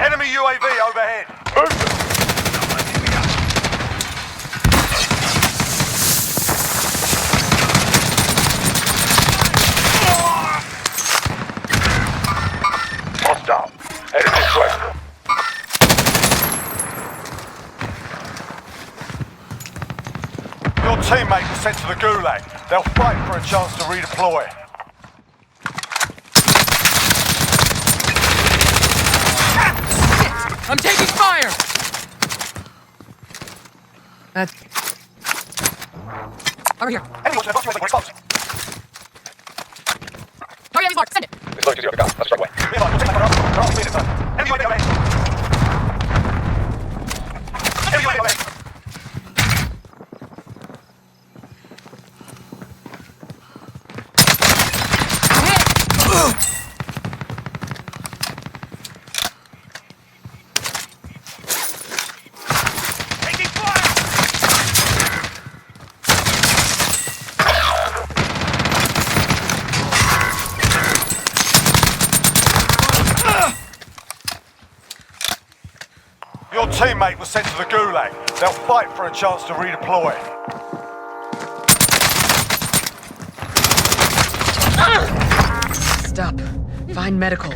Enemy UAV overhead. Hostile. Headed this way. Your teammate was sent to the gulag. They'll fight for a chance to redeploy. I'm taking fire! Over here. Enemy watching the box, response. Target enemy's marked. Send it. This load 2-0 to go. Let's strike away. Be advised, we'll take that one up. They're off speed this time. Enemy UAV overhead. Enemy UAV overhead. Taking fire! Your teammate was sent to the gulag. They'll fight for a chance to redeploy. Stop. Find medical.